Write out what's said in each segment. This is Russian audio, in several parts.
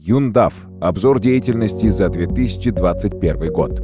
Юндав. Обзор деятельности за 2021 год.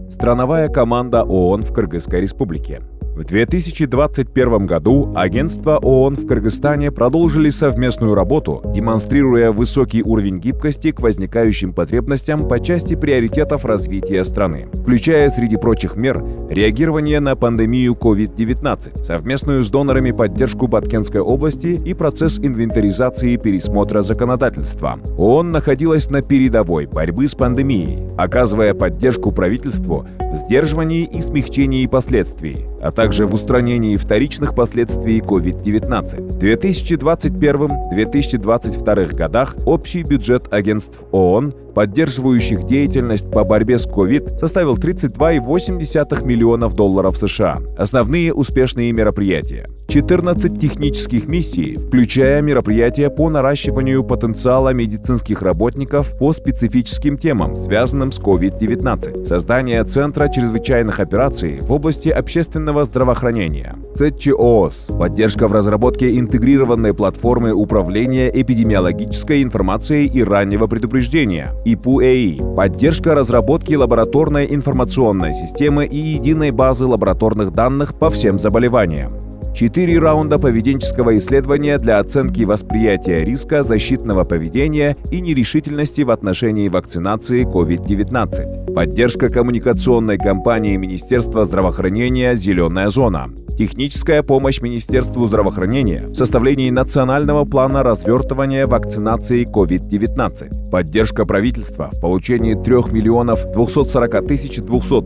Страновая команда ООН в Кыргызской республике. В 2021 году агентства ООН в Кыргызстане продолжили совместную работу, демонстрируя высокий уровень гибкости к возникающим потребностям по части приоритетов развития страны, включая среди прочих мер реагирование на пандемию COVID-19, совместную с донорами поддержку Баткенской области и процесс инвентаризации и пересмотра законодательства. ООН находилась на передовой борьбы с пандемией, оказывая поддержку правительству в сдерживании и смягчении последствий, а также в устранении вторичных последствий COVID-19. В 2021-2022 годах общий бюджет агентств ООН, поддерживающих деятельность по борьбе с COVID, составил $32,8 миллионов США. Основные успешные мероприятия: 14 технических миссий, включая мероприятия по наращиванию потенциала медицинских работников по специфическим темам, связанным с COVID-19, создание Центра чрезвычайных операций в области общественного здравоохранения, ЦЧОС, поддержка в разработке интегрированной платформы управления эпидемиологической информацией и раннего предупреждения, ИПУЭИ, поддержка разработки лабораторной информационной системы и единой базы лабораторных данных по всем заболеваниям. 4 раунда поведенческого исследования для оценки восприятия риска защитного поведения и нерешительности в отношении вакцинации COVID-19. Поддержка коммуникационной кампании Министерства здравоохранения «Зеленая зона». Техническая помощь Министерству здравоохранения в составлении национального плана развертывания вакцинации COVID-19. Поддержка правительства в получении 3 240 200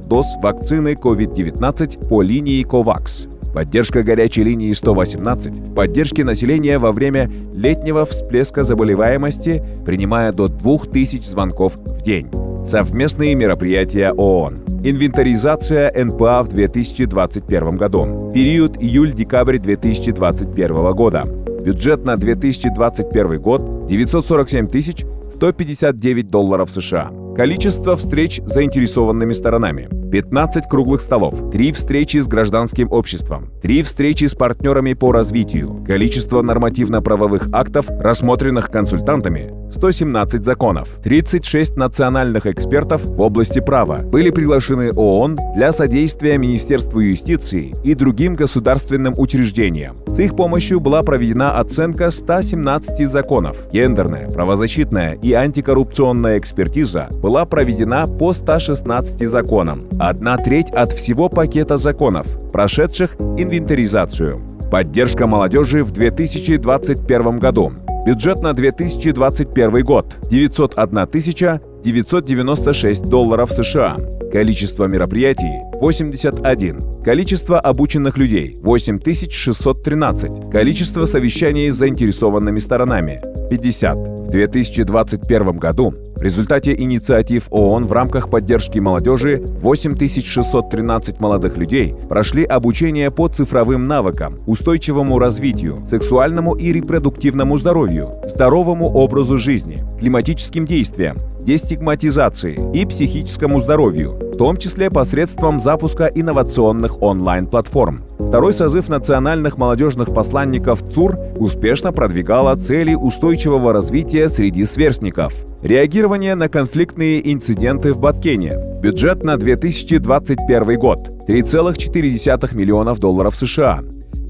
доз вакцины COVID-19 по линии COVAX. Поддержка горячей линии 118, поддержки населения во время летнего всплеска заболеваемости, принимая до 2000 звонков в день. Совместные мероприятия ООН. Инвентаризация НПА в 2021 году. Период июль-декабрь 2021 года. Бюджет на 2021 год $947 159 США. Количество встреч с заинтересованными сторонами: 15 круглых столов, 3 встречи с гражданским обществом, 3 встречи с партнерами по развитию. Количество нормативно-правовых актов, рассмотренных консультантами: 117 законов. 36 национальных экспертов в области права были приглашены ООН для содействия Министерству юстиции и другим государственным учреждениям. С их помощью была проведена оценка 117 законов. Гендерная, правозащитная и антикоррупционная экспертиза была проведена по 116 законам. 1/3 от всего пакета законов, прошедших инвентаризацию. Поддержка молодежи в 2021 году. Бюджет на 2021 год – $901 996 США. Количество мероприятий – 81. Количество обученных людей – 8613. Количество совещаний с заинтересованными сторонами – 50. В 2021 году в результате инициатив ООН в рамках поддержки молодежи 8613 молодых людей прошли обучение по цифровым навыкам, устойчивому развитию, сексуальному и репродуктивному здоровью, здоровому образу жизни, климатическим действиям, дестигматизации и психическому здоровью, в том числе посредством запуска инновационных онлайн-платформ. Второй созыв национальных молодежных посланников ЦУР успешно продвигала цели устойчивого развития среди сверстников. Реагирование на конфликтные инциденты в Баткене. Бюджет на 2021 год – $3,4 миллионов США,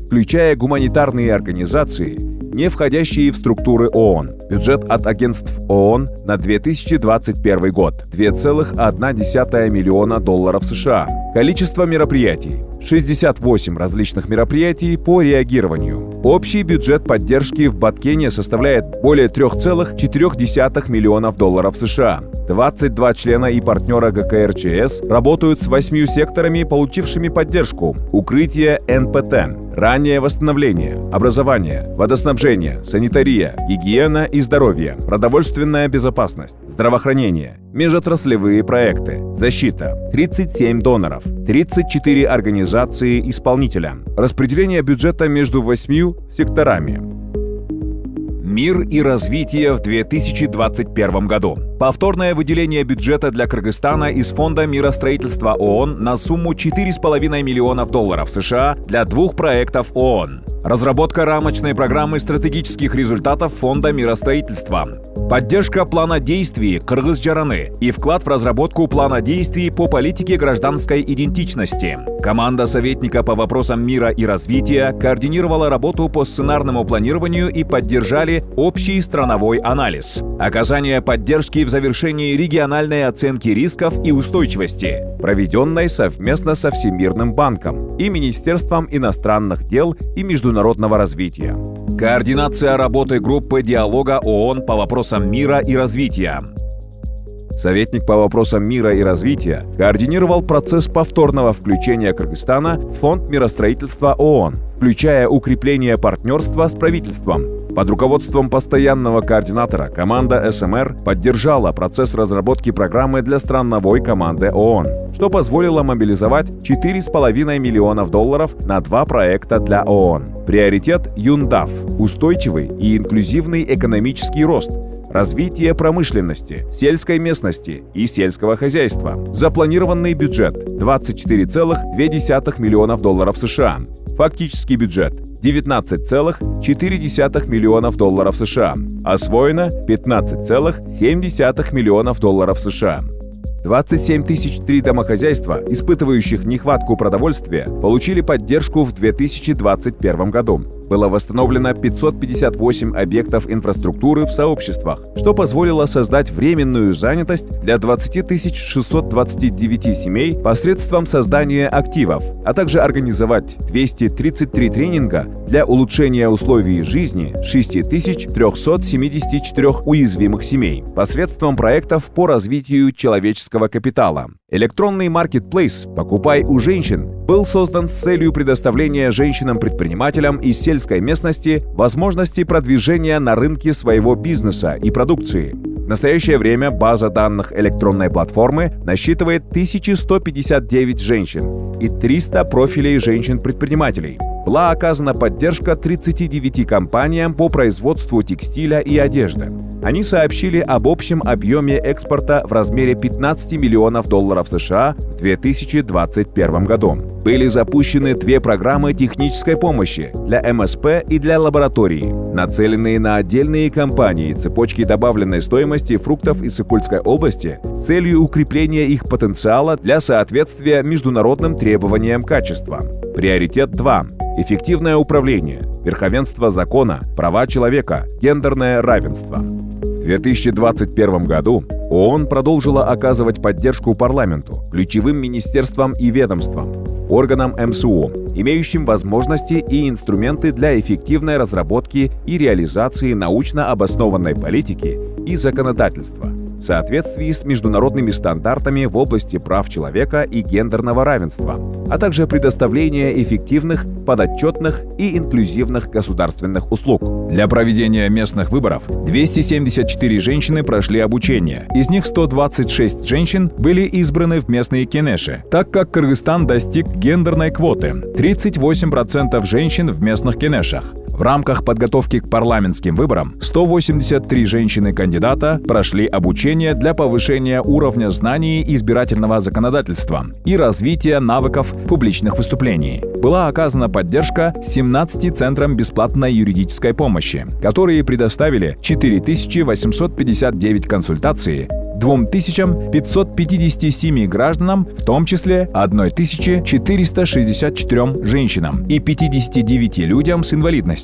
включая гуманитарные организации, не входящие в структуры ООН. Бюджет от агентств ООН на 2021 год – $2,1 миллиона США. Количество мероприятий – 68 различных мероприятий по реагированию. Общий бюджет поддержки в Баткене составляет более $3,4 миллионов США. 22 члена и партнера ГКРЧС работают с 8 секторами, получившими поддержку: укрытие НПТ, раннее восстановление, образование, водоснабжение, санитария, гигиена и здоровье, продовольственная безопасность, здравоохранение, межотраслевые проекты, защита, 37 доноров, 34 организации-исполнителя. Распределение бюджета между 8 секторами. Мир и развитие в 2021 году. Повторное выделение бюджета для Кыргызстана из Фонда миростроительства ООН на сумму $4,5 миллиона США для 2 проектов ООН. Разработка рамочной программы стратегических результатов Фонда миростроительства. Поддержка плана действий Кыргыз-Жараны и вклад в разработку плана действий по политике гражданской идентичности. Команда советника по вопросам мира и развития координировала работу по сценарному планированию и поддержали общий страновой анализ. Оказание поддержки в завершении региональной оценки рисков и устойчивости, проведенной совместно со Всемирным банком и Министерством иностранных дел и международного развития. Координация работы группы диалога ООН по вопросам мира и развития. Советник по вопросам мира и развития координировал процесс повторного включения Кыргызстана в Фонд миростроительства ООН, включая укрепление партнерства с правительством. Под руководством постоянного координатора команда СМР поддержала процесс разработки программы для страновой команды ООН, что позволило мобилизовать $4,5 миллиона на 2 проекта для ООН. Приоритет ЮНДАФ – устойчивый и инклюзивный экономический рост, развитие промышленности, сельской местности и сельского хозяйства. Запланированный бюджет – $24,2 миллиона США. Фактический бюджет – $19,4 миллиона США. Освоено $15,7 миллиона США. 27 003 домохозяйства, испытывающих нехватку продовольствия, получили поддержку в 2021 году. Было восстановлено 558 объектов инфраструктуры в сообществах, что позволило создать временную занятость для 20 629 семей посредством создания активов, а также организовать 233 тренинга для улучшения условий жизни 6374 уязвимых семей посредством проектов по развитию человеческого капитала. Электронный маркетплейс «Покупай у женщин» был создан с целью предоставления женщинам-предпринимателям из сельской местности возможности продвижения на рынке своего бизнеса и продукции. В настоящее время база данных электронной платформы насчитывает 1159 женщин и 300 профилей женщин-предпринимателей. Была оказана поддержка 39 компаниям по производству текстиля и одежды. Они сообщили об общем объеме экспорта в размере $15 миллионов США в 2021 году. Были запущены 2 программы технической помощи для МСП и для лабораторий, нацеленные на отдельные компании цепочки добавленной стоимости фруктов из Сыкульской области с целью укрепления их потенциала для соответствия международным требованиям качества. Приоритет 2. Эффективное управление, верховенство закона, права человека, гендерное равенство. В 2021 году ООН продолжила оказывать поддержку парламенту, ключевым министерствам и ведомствам, органам МСУ, имеющим возможности и инструменты для эффективной разработки и реализации научно обоснованной политики и законодательства в соответствии с международными стандартами в области прав человека и гендерного равенства, а также предоставление эффективных, подотчетных и инклюзивных государственных услуг. Для проведения местных выборов 274 женщины прошли обучение. Из них 126 женщин были избраны в местные кенеши, так как Кыргызстан достиг гендерной квоты – 38% женщин в местных кенешах. В рамках подготовки к парламентским выборам 183 женщины-кандидата прошли обучение для повышения уровня знаний избирательного законодательства и развития навыков публичных выступлений. Была оказана поддержка 17 центрам бесплатной юридической помощи, которые предоставили 4859 консультаций 2557 гражданам, в том числе 1464 женщинам и 59 людям с инвалидностью.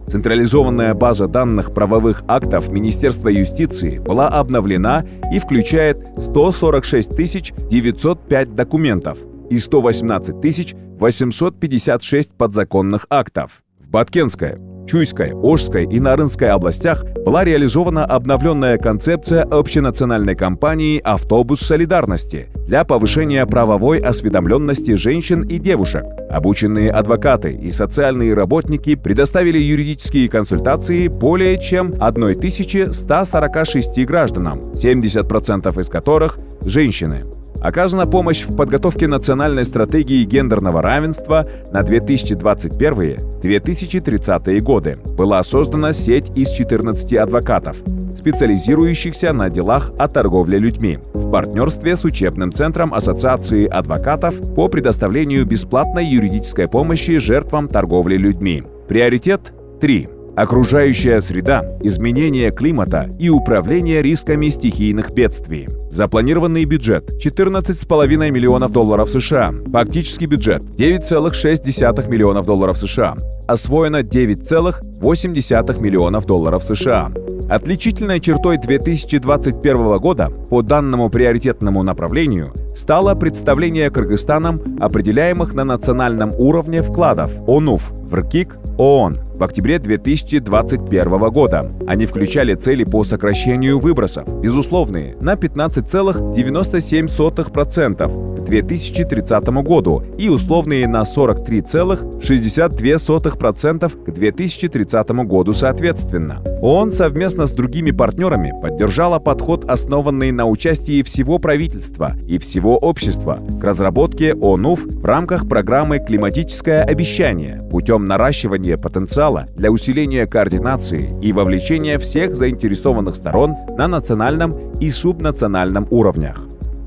Централизованная база данных правовых актов Министерства юстиции была обновлена и включает 146 905 документов и 118 856 подзаконных актов. В Баткенской, Чуйской, Ошской и Нарынской областях была реализована обновленная концепция общенациональной кампании «Автобус солидарности» для повышения правовой осведомленности женщин и девушек. Обученные адвокаты и социальные работники предоставили юридические консультации более чем 1146 гражданам, 70% из которых – женщины. Оказана помощь в подготовке национальной стратегии гендерного равенства на 2021-2030 годы. Была создана сеть из 14 адвокатов, специализирующихся на делах о торговле людьми, в партнерстве с учебным центром Ассоциации адвокатов по предоставлению бесплатной юридической помощи жертвам торговли людьми. Приоритет 3. Окружающая среда, изменение климата и управление рисками стихийных бедствий. Запланированный бюджет – $14,5 миллионов США. Фактический бюджет – $9,6 миллионов США. Освоено $9,8 миллионов США. Отличительной чертой 2021 года по данному приоритетному направлению стало представление Кыргызстаном определяемых на национальном уровне вкладов ОНУФ в РКИК ООН в октябре 2021 года. Они включали цели по сокращению выбросов, безусловные, на 15,97% к 2030 году и условные на 43,62% к 2030 году соответственно. ООН совместно с другими партнерами поддержала подход, основанный на участии всего правительства и всего общества к разработке ОНУФ в рамках программы «Климатическое обещание» путем наращивания потенциала для усиления координации и вовлечения всех заинтересованных сторон на национальном и субнациональном уровнях.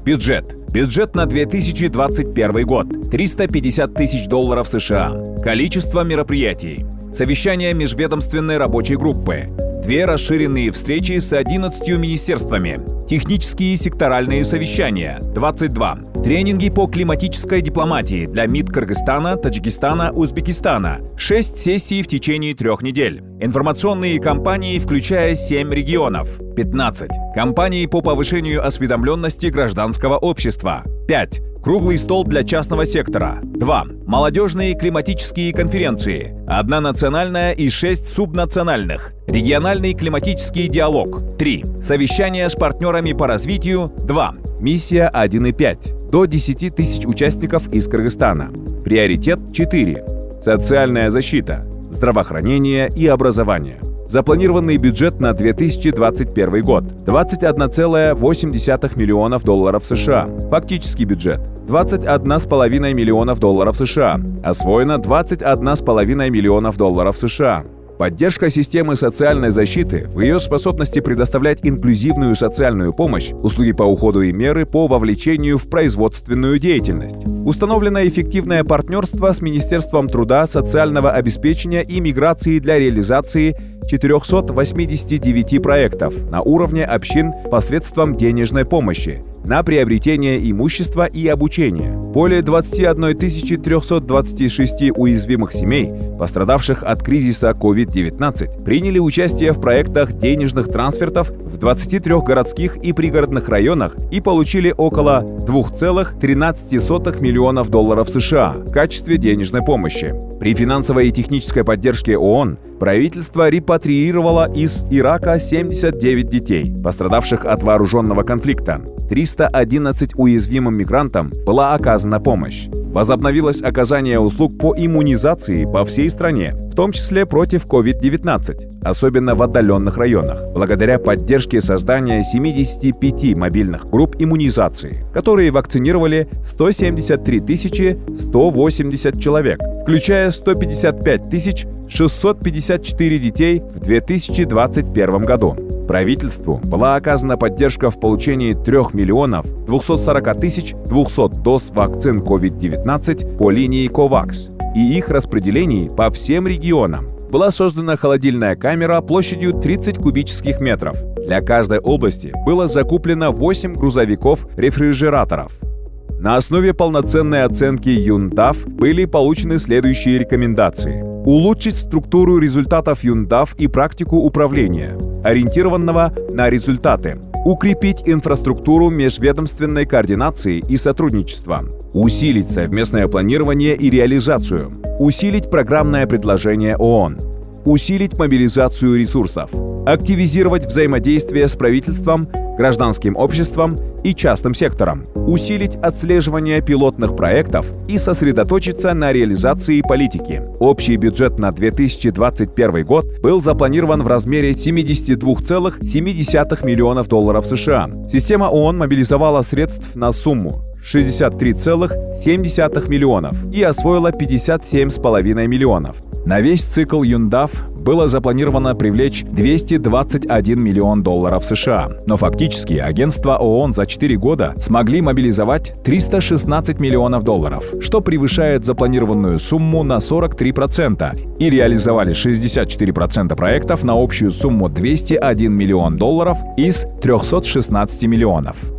Бюджет. Бюджет на 2021 год – $350 тысяч США. Количество мероприятий. Совещание межведомственной рабочей группы. 2 расширенные встречи с 11 министерствами. Технические секторальные совещания – 22. Тренинги по климатической дипломатии для МИД Кыргызстана, Таджикистана, Узбекистана. 6 сессий в течение 3 недель. Информационные кампании, включая 7 регионов. 15. Кампании по повышению осведомленности гражданского общества. 5. Круглый стол для частного сектора. 2. Молодежные климатические конференции. 1 национальная и 6 субнациональных. Региональный климатический диалог. 3. Совещания с партнерами по развитию. 2. Миссия 1,5. До 10 тысяч участников из Кыргызстана. Приоритет 4. Социальная защита, здравоохранение и образование. Запланированный бюджет на 2021 год – $21,8 миллионов США. Фактический бюджет – $21,5 миллионов США. Освоено $21,5 миллионов США. Поддержка системы социальной защиты в ее способности предоставлять инклюзивную социальную помощь, услуги по уходу и меры по вовлечению в производственную деятельность. Установлено эффективное партнерство с Министерством труда, социального обеспечения и миграции для реализации 489 проектов на уровне общин посредством денежной помощи на приобретение имущества и обучение. Более 21 326 уязвимых семей, пострадавших от кризиса COVID-19, приняли участие в проектах денежных трансфертов в 23 городских и пригородных районах и получили около $2,13 миллионов США в качестве денежной помощи. При финансовой и технической поддержке ООН правительство репатриировало из Ирака 79 детей, пострадавших от вооруженного конфликта. 311 уязвимым мигрантам была оказана помощь. Возобновилось оказание услуг по иммунизации по всей стране, в том числе против COVID-19, особенно в отдаленных районах, благодаря поддержке создания 75 мобильных групп иммунизации, которые вакцинировали 173 180 человек, включая 155 654 детей в 2021 году. Правительству была оказана поддержка в получении 3 240 200 доз вакцин COVID-19 по линии COVAX и их распределении по всем регионам. Была создана холодильная камера площадью 30 кубических метров. Для каждой области было закуплено 8 грузовиков-рефрижераторов. На основе полноценной оценки ЮНДАФ были получены следующие рекомендации. Улучшить структуру результатов ЮНДАФ и практику управления, ориентированного на результаты. Укрепить инфраструктуру межведомственной координации и сотрудничества. Усилить совместное планирование и реализацию. Усилить программное предложение ООН. Усилить мобилизацию ресурсов. Активизировать взаимодействие с правительством, гражданским обществом и частным сектором. Усилить отслеживание пилотных проектов и сосредоточиться на реализации политики. Общий бюджет на 2021 год был запланирован в размере $72,7 миллионов США. Система ООН мобилизовала средств на сумму 63,7 миллионов и освоила 57,5 миллионов. На весь цикл ЮНДАФ было запланировано привлечь $221 миллион США. Но фактически агентства ООН за 4 года смогли мобилизовать $316 миллионов, что превышает запланированную сумму на 43%, и реализовали 64% проектов на общую сумму $201 миллион из 316 миллионов.